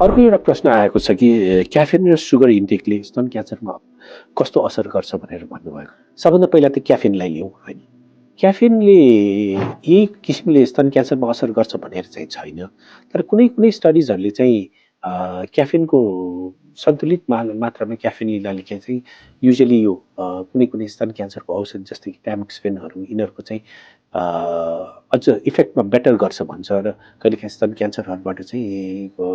अर्को एउटा प्रश्न आएको छ कि क्याफेन र सुगर इन्टेकले स्तन क्यान्सरमा कस्तो असर गर्छ भनेर भन्नुभएको। सबभन्दा पहिला त क्याफेनलाई लिउँ होइन। क्याफेनले यही किसिमले स्तन क्यान्सरमा असर गर्छ भनेर चाहिँ छैन। तर कुनै कुनै स्टडिजहरूले चाहिँ क्याफेनको सन्तुलित मात्रामा क्याफेन लिनाले चाहिँ युजली यो कुनै कुनै स्तन क्यान्सरको औषध जस्तै कि ट्यामोक्सिफेनहरू यिनीहरूको चाहिँ अझ इफेक्टमा बेटर गर्छ भन्छ र कहिलेकाहीँ स्तन क्यान्सरहरूबाट चाहिँ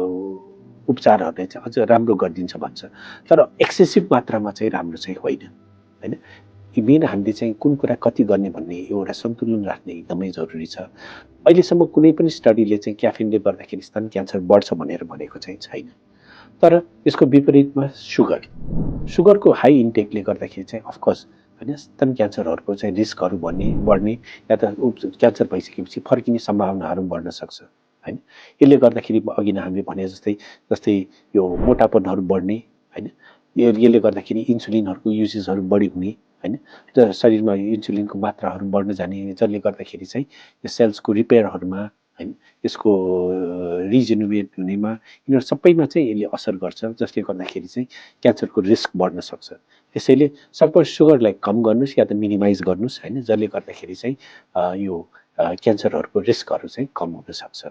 उपचारहरूले चाहिँ अझ राम्रो गरिदिन्छ भन्छ। तर एक्सेसिभ मात्रामा चाहिँ राम्रो चाहिँ होइन होइन। मेन हामीले चाहिँ कुन कुरा कति गर्ने भन्ने एउटा सन्तुलन राख्ने एकदमै जरुरी छ। अहिलेसम्म कुनै पनि स्टडीले चाहिँ क्याफिनले गर्दाखेरि स्तन क्यान्सर बढ्छ भनेर भनेको चाहिँ छैन। तर यसको विपरीतमा सुगरको हाई इन्टेकले गर्दाखेरि चाहिँ अफकोर्स होइन स्तन क्यान्सरहरूको चाहिँ रिस्कहरू बढ्ने या त क्यान्सर भइसकेपछि फर्किने सम्भावनाहरू बढ्न सक्छ होइन। यसले गर्दाखेरि अघि नै हामीले भने जस्तै यो मोटापनहरू बढ्ने होइन। यसले गर्दाखेरि इन्सुलिनहरूको युजेसहरू बढी हुने होइन। शरीरमा इन्सुलिनको मात्राहरू बढ्न जाने जसले गर्दाखेरि चाहिँ यो सेल्सको रिपेयरहरूमा होइन यसको रिजेनुवेट हुनेमा यिनीहरू सबैमा चाहिँ यसले असर गर्छ जसले गर्दाखेरि चाहिँ क्यान्सरको रिस्क बढ्न सक्छ। त्यसैले सपोज सुगरलाई कम गर्नुहोस् या त मिनिमाइज गर्नुहोस् होइन जसले गर्दाखेरि चाहिँ यो क्यान्सरहरूको रिस्कहरू चाहिँ कम हुन सक्छ।